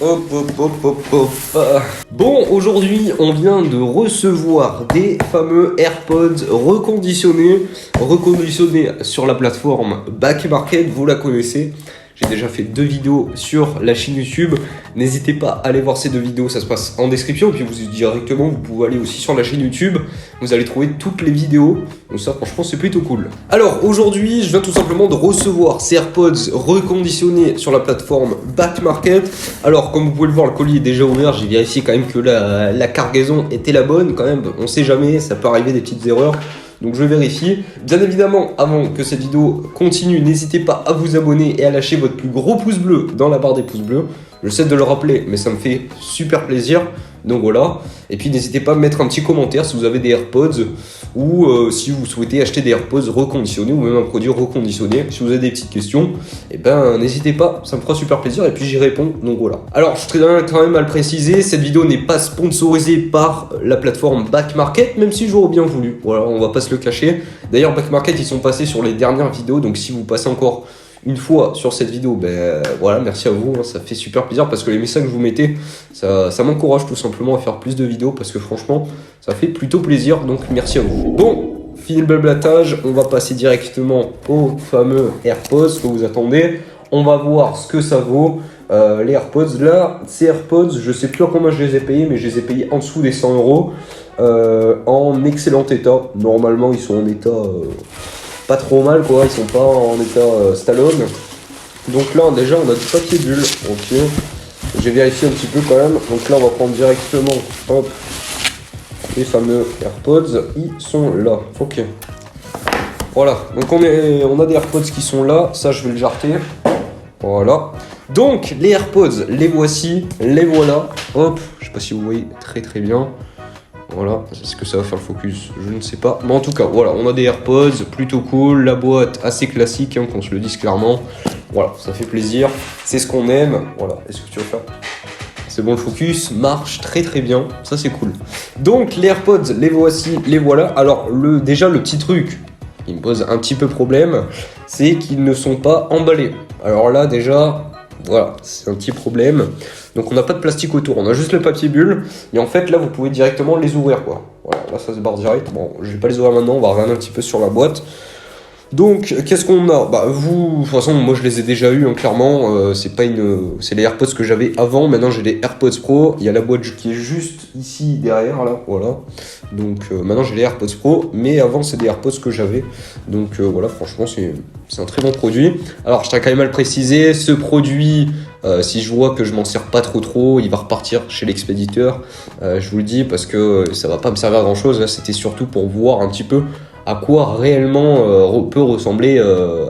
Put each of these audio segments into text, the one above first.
Hop, hop, hop, hop, hop. Bon, aujourd'hui, on vient de recevoir des fameux AirPods reconditionnés sur la plateforme Back Market, vous la connaissez. J'ai déjà fait 2 vidéos sur la chaîne YouTube. N'hésitez pas à aller voir ces 2 vidéos, ça se passe en description. Et puis directement, vous pouvez aller aussi sur la chaîne YouTube. Vous allez trouver toutes les vidéos. Donc ça, franchement, c'est plutôt cool. Alors, aujourd'hui, je viens tout simplement de recevoir ces AirPods reconditionnés sur la plateforme Back Market. Alors, comme vous pouvez le voir, le colis est déjà ouvert. J'ai vérifié quand même que la cargaison était la bonne. Quand même, on sait jamais, ça peut arriver des petites erreurs. Donc je vérifie. Bien évidemment, avant que cette vidéo continue, n'hésitez pas à vous abonner et à lâcher votre plus gros pouce bleu dans la barre des pouces bleus. Je sais de le rappeler, mais ça me fait super plaisir. Donc voilà. Et puis n'hésitez pas à mettre un petit commentaire si vous avez des AirPods ou si vous souhaitez acheter des AirPods reconditionnés ou même un produit reconditionné. Si vous avez des petites questions, eh ben n'hésitez pas, ça me fera super plaisir et puis j'y réponds. Donc voilà. Alors je tiens quand même à le préciser, cette vidéo n'est pas sponsorisée par la plateforme Back Market, même si j'aurais bien voulu. Voilà, on va pas se le cacher. D'ailleurs Back Market ils sont passés sur les dernières vidéos, donc si vous passez encore une fois sur cette vidéo, ben voilà, merci à vous, hein, ça fait super plaisir parce que les messages que vous mettez, ça m'encourage tout simplement à faire plus de vidéos parce que franchement, ça fait plutôt plaisir, donc merci à vous. Bon, fini le blablatage, on va passer directement aux fameux AirPods que vous attendez. On va voir ce que ça vaut. Les AirPods, là, ces AirPods, je sais plus à combien je les ai payés, mais je les ai payés en dessous des 100 €, en excellent état. Normalement, ils sont en état... pas trop mal quoi, ils sont pas en état Stallone. Donc là déjà on a du papier bulle, ok. J'ai vérifié un petit peu quand même. Donc là on va prendre directement, hop, les fameux AirPods, ils sont là, ok. Voilà, donc on a des AirPods qui sont là, ça je vais le jarter. Voilà. Donc les AirPods, les voici, les voilà. Hop, je sais pas si vous voyez très bien. Voilà, est-ce que ça va faire le focus? Je ne sais pas. Mais en tout cas, voilà, on a des AirPods plutôt cool. La boîte assez classique, hein, qu'on se le dise clairement. Voilà, ça fait plaisir. C'est ce qu'on aime. Voilà, est-ce que tu veux faire? C'est bon, le focus marche très bien. Ça, c'est cool. Donc, les AirPods, les voici, les voilà. Alors, déjà, le petit truc qui me pose un petit peu problème, c'est qu'ils ne sont pas emballés. Alors là, déjà... Voilà, c'est un petit problème. Donc on n'a pas de plastique autour, on a juste le papier bulle. Et en fait là vous pouvez directement les ouvrir quoi. Voilà, là ça se barre direct. Bon, je vais pas les ouvrir maintenant, on va regarder un petit peu sur la boîte. Donc qu'est-ce qu'on a? Bah vous, de toute façon moi je les ai déjà eu hein, clairement. C'est les AirPods que j'avais avant. Maintenant j'ai les AirPods Pro. Il y a la boîte qui est juste ici derrière là, voilà. Donc maintenant j'ai les AirPods Pro, mais avant c'est des AirPods que j'avais. Donc voilà, franchement c'est un très bon produit. Alors je tiens quand même à le préciser, ce produit, si je vois que je m'en sers pas trop, il va repartir chez l'expéditeur. Je vous le dis parce que ça va pas me servir à grand chose. Là c'était surtout pour voir un petit peu à quoi réellement peut ressembler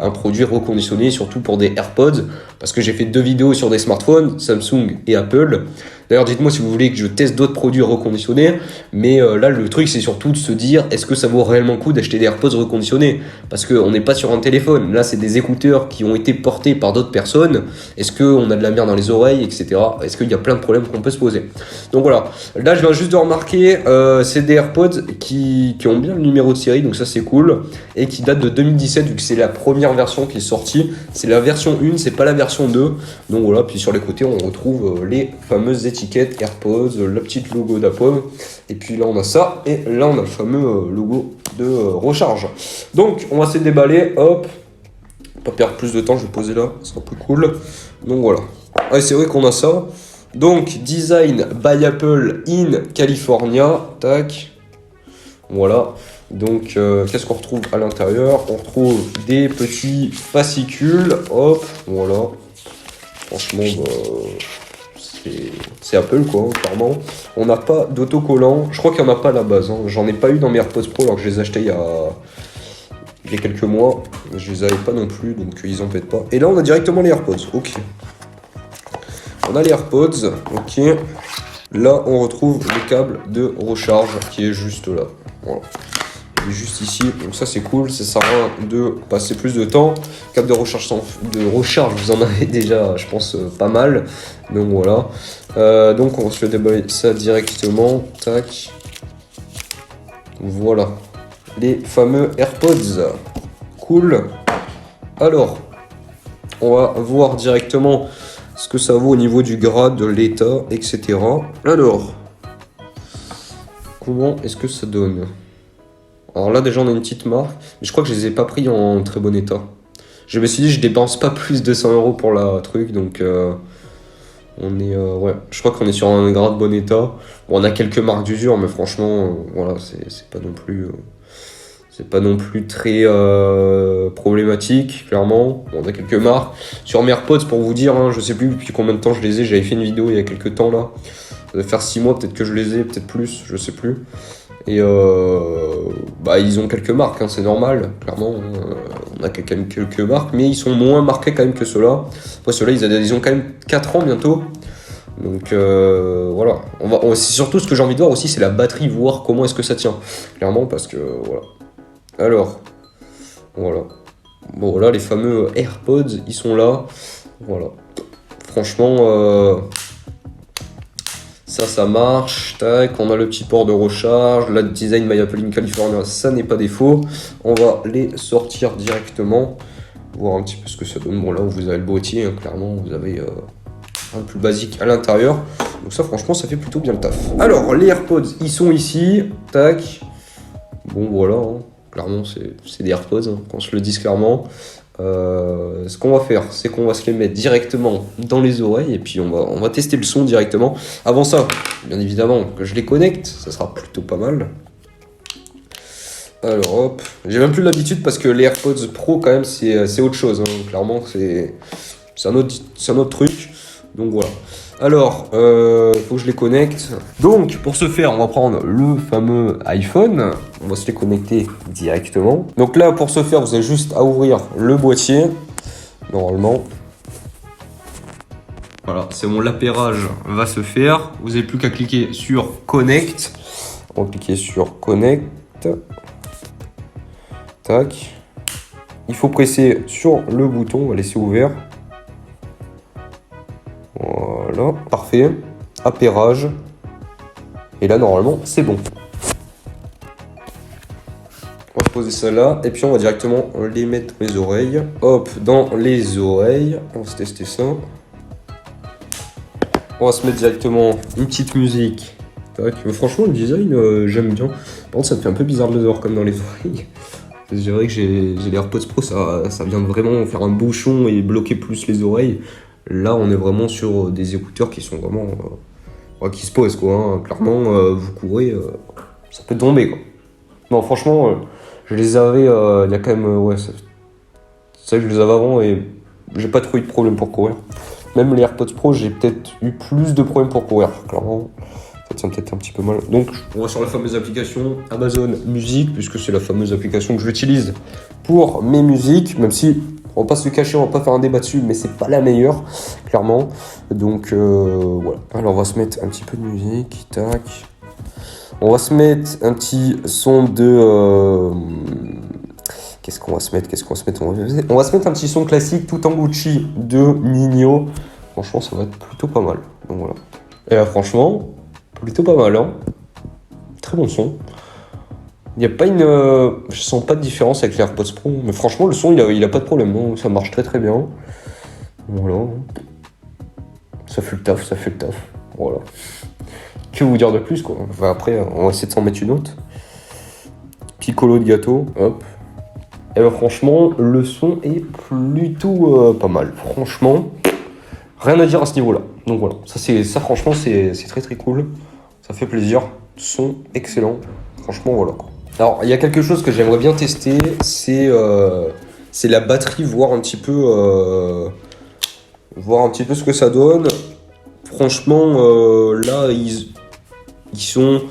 un produit reconditionné, surtout pour des AirPods, parce que j'ai fait 2 vidéos sur des smartphones, Samsung et Apple. D'ailleurs, dites-moi si vous voulez que je teste d'autres produits reconditionnés, mais là, le truc, c'est surtout de se dire, est-ce que ça vaut réellement le coup d'acheter des AirPods reconditionnés? Parce qu'on n'est pas sur un téléphone, là, c'est des écouteurs qui ont été portés par d'autres personnes. Est-ce qu'on a de la merde dans les oreilles, etc. Est-ce qu'il y a plein de problèmes qu'on peut se poser? Donc voilà, là, je viens juste de remarquer, c'est des AirPods qui ont bien le numéro de série, donc ça, c'est cool, et qui date de 2017, vu que c'est la première version qui est sortie. C'est la version 1, c'est pas la version 2. Donc voilà, puis sur les côtés, on retrouve les fameuses étiquettes AirPods, la petite logo d'Apple, et puis là on a ça, et là on a le fameux logo de recharge. Donc on va se déballer, hop, pas perdre plus de temps, je vais poser là, c'est un peu cool. Donc voilà, ouais, c'est vrai qu'on a ça. Donc design by Apple in California, tac, voilà. Donc qu'est-ce qu'on retrouve à l'intérieur? On retrouve des petits fascicules, hop, voilà. Franchement, c'est Apple quoi, clairement. On n'a pas d'autocollant. Je crois qu'il n'y en a pas à la base. Hein. J'en ai pas eu dans mes AirPods Pro alors que je les ai achetés il y a quelques mois. Je les avais pas non plus, donc ils en pètent pas. Et là, on a directement les AirPods. Ok. On a les AirPods. Ok. Là, on retrouve le câble de recharge qui est juste là. Voilà. Juste ici, donc ça c'est cool, ça sert à rien de passer plus de temps. Câble de recharge, vous en avez déjà je pense pas mal, donc voilà. Donc on va se déballer ça directement, tac, voilà, les fameux AirPods, cool. Alors, on va voir directement ce que ça vaut au niveau du grade, de l'état, etc. Alors, comment est-ce que ça donne? Alors là, déjà, on a une petite marque, mais je crois que je les ai pas pris en très bon état. Je me suis dit, je dépense pas plus de 100 € pour la truc, donc on est, ouais, je crois qu'on est sur un grade bon état. Bon, on a quelques marques d'usure, mais franchement, voilà, c'est pas non plus, c'est pas non plus très problématique, clairement. Bon, on a quelques marques. Sur mes AirPods, pour vous dire, hein, je sais plus depuis combien de temps je les ai. J'avais fait une vidéo il y a quelques temps là. Ça va faire 6 mois, peut-être que je les ai, peut-être plus, je sais plus. Et bah, ils ont quelques marques, hein, c'est normal, clairement. On a quand même quelques marques, mais ils sont moins marqués quand même que ceux-là. Après, ceux-là, ils ont quand même 4 ans bientôt. Donc voilà. C'est surtout ce que j'ai envie de voir aussi, c'est la batterie, voir comment est-ce que ça tient. Clairement, parce que voilà. Alors, voilà. Bon, là, les fameux AirPods, ils sont là. Voilà. Franchement, ça marche. Tac, on a le petit port de recharge. La design My Apple in California, ça n'est pas défaut. On va les sortir directement. Voir un petit peu ce que ça donne. Bon, là où vous avez le boîtier, hein, clairement, vous avez un plus basique à l'intérieur. Donc ça, franchement, ça fait plutôt bien le taf. Alors, les AirPods, ils sont ici. Tac. Bon, voilà, hein. Clairement, c'est des AirPods, hein, qu'on se le dise clairement. Ce qu'on va faire, c'est qu'on va se les mettre directement dans les oreilles et puis on va tester le son directement. Avant ça, bien évidemment, que je les connecte, ça sera plutôt pas mal. Alors hop, j'ai même plus l'habitude parce que les AirPods Pro, quand même, c'est autre chose. Hein. Clairement, c'est un autre truc. Donc voilà. Alors, faut que je les connecte. Donc, pour ce faire, on va prendre le fameux iPhone. On va se les connecter directement. Donc là, pour ce faire, vous avez juste à ouvrir le boîtier. Normalement. Voilà, c'est bon, l'appairage va se faire. Vous n'avez plus qu'à cliquer sur Connect. On va cliquer sur Connect. Tac. Il faut presser sur le bouton. On va laisser ouvert. Voilà, parfait. Appairage. Et là, normalement, c'est bon. On va poser ça là. Et puis, on va directement les mettre dans les oreilles. Hop, dans les oreilles. On va se tester ça. On va se mettre directement une petite musique. Tac. Mais franchement, le design, j'aime bien. Par contre, ça me fait un peu bizarre de les avoir comme dans les oreilles. Je dirais que j'ai les AirPods Pro, ça vient vraiment faire un bouchon et bloquer plus les oreilles. Là, on est vraiment sur des écouteurs qui sont vraiment... qui se posent, quoi. Hein. Clairement, vous courez, ça peut tomber, quoi. Non, franchement, je les avais... Il y a quand même... ouais, ça, je les avais avant et j'ai pas trop eu de problème pour courir. Même les AirPods Pro, j'ai peut-être eu plus de problèmes pour courir. Clairement, ça tient peut-être un petit peu mal. Donc, on va sur la fameuse application Amazon Music, puisque c'est la fameuse application que j'utilise pour mes musiques, même si... On va pas se le cacher, on va pas faire un débat dessus, mais c'est pas la meilleure, clairement. Donc voilà. Alors on va se mettre un petit peu de musique, tac. On va se mettre un petit son de... Qu'est-ce qu'on va se mettre On va se mettre un petit son classique tout en Gucci de Ninho. Franchement, ça va être plutôt pas mal. Donc voilà. Et là, franchement, plutôt pas mal, hein. Très bon son. Il n'y a pas je sens pas de différence avec les AirPods Pro, mais franchement, le son, il a pas de problème, non, ça marche très très bien. Voilà. Ça fait le taf. Voilà. Que vous dire de plus, quoi. Enfin, après, on va essayer de s'en mettre une autre. Piccolo de gâteau, hop. Et ben, franchement, le son est plutôt pas mal. Franchement, rien à dire à ce niveau-là. Donc voilà, ça franchement, c'est très très cool. Ça fait plaisir. Son excellent. Franchement, voilà, quoi. Alors, il y a quelque chose que j'aimerais bien tester, c'est la batterie, voir un petit peu ce que ça donne. Franchement, là, ils sont,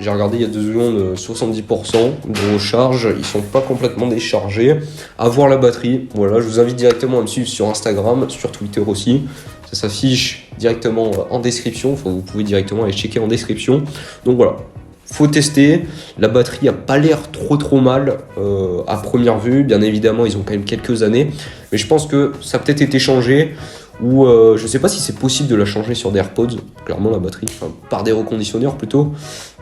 j'ai regardé il y a 2 secondes, 70% de recharge. Ils sont pas complètement déchargés. À voir la batterie. Voilà, je vous invite directement à me suivre sur Instagram, sur Twitter aussi. Ça s'affiche directement en description. Enfin, vous pouvez directement aller checker en description. Donc voilà. Faut tester, la batterie a pas l'air trop mal à première vue, bien évidemment ils ont quand même quelques années, mais je pense que ça a peut-être été changé, ou je sais pas si c'est possible de la changer sur des AirPods, clairement la batterie, enfin, par des reconditionneurs plutôt,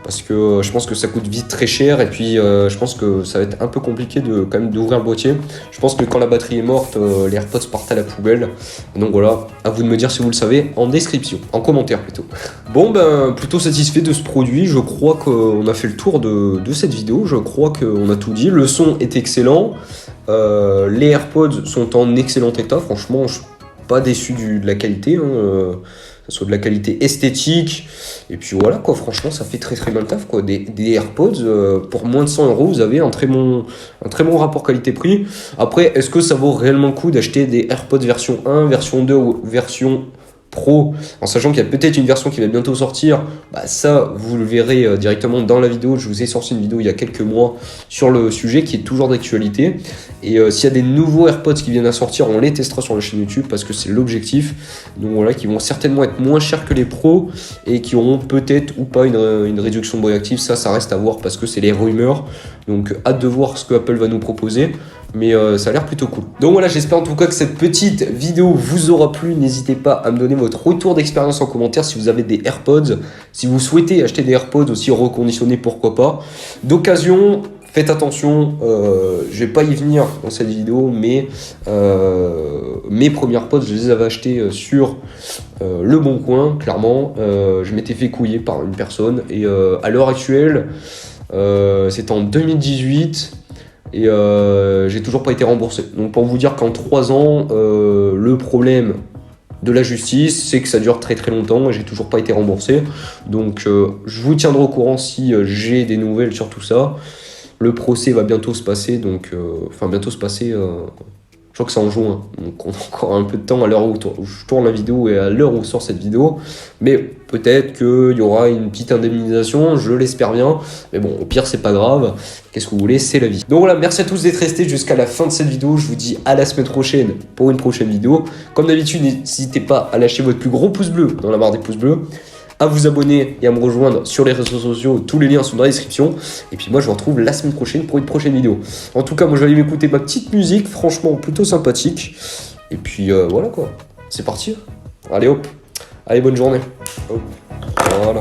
parce que je pense que ça coûte vite très cher, et puis je pense que ça va être un peu compliqué quand même d'ouvrir le boîtier. Je pense que quand la batterie est morte, les AirPods partent à la poubelle. Donc voilà, à vous de me dire si vous le savez en description, en commentaire plutôt. Bon ben, plutôt satisfait de ce produit, je crois qu'on a fait le tour de cette vidéo, je crois qu'on a tout dit. Le son est excellent, les AirPods sont en excellent état, franchement je suis pas déçu de la qualité, que ce soit de la qualité esthétique, et puis voilà quoi, franchement ça fait très bien le taf quoi. Des AirPods, pour moins de 100 €, vous avez un très bon rapport qualité-prix. Après, est-ce que ça vaut réellement le coup d'acheter des AirPods version 1, version 2 ou version Pro, en sachant qu'il y a peut-être une version qui va bientôt sortir? Bah ça vous le verrez directement dans la vidéo. Je vous ai sorti une vidéo il y a quelques mois sur le sujet qui est toujours d'actualité, et s'il y a des nouveaux AirPods qui viennent à sortir, on les testera sur la chaîne YouTube parce que c'est l'objectif. Donc voilà, qui vont certainement être moins chers que les pros et qui auront peut-être ou pas une réduction de bruit active. Ça reste à voir parce que c'est les rumeurs, donc hâte de voir ce que Apple va nous proposer. Mais ça a l'air plutôt cool. Donc voilà, j'espère en tout cas que cette petite vidéo vous aura plu. N'hésitez pas à me donner votre retour d'expérience en commentaire si vous avez des AirPods. Si vous souhaitez acheter des AirPods aussi reconditionnés, pourquoi pas. D'occasion, faites attention, je vais pas y venir dans cette vidéo, mais mes premières AirPods, je les avais achetés sur Le Bon Coin, clairement. Je m'étais fait couiller par une personne, et à l'heure actuelle, c'était en 2018, et j'ai toujours pas été remboursé. Donc pour vous dire qu'en 3 ans, le problème de la justice, c'est que ça dure très longtemps et j'ai toujours pas été remboursé. Donc je vous tiendrai au courant si j'ai des nouvelles sur tout ça. Le procès va bientôt se passer, donc je crois que c'est en juin, donc on a encore un peu de temps à l'heure où je tourne la vidéo et à l'heure où sort cette vidéo. Mais peut-être qu'il y aura une petite indemnisation, je l'espère bien. Mais bon, au pire, c'est pas grave. Qu'est-ce que vous voulez, c'est la vie. Donc voilà, merci à tous d'être restés jusqu'à la fin de cette vidéo. Je vous dis à la semaine prochaine pour une prochaine vidéo. Comme d'habitude, n'hésitez pas à lâcher votre plus gros pouce bleu dans la barre des pouces bleus, à vous abonner et à me rejoindre sur les réseaux sociaux. Tous les liens sont dans la description. Et puis moi, je vous retrouve la semaine prochaine pour une prochaine vidéo. En tout cas, moi, je vais aller m'écouter ma petite musique, franchement plutôt sympathique. Et puis voilà quoi, c'est parti. Allez hop, allez bonne journée. Hop. Voilà.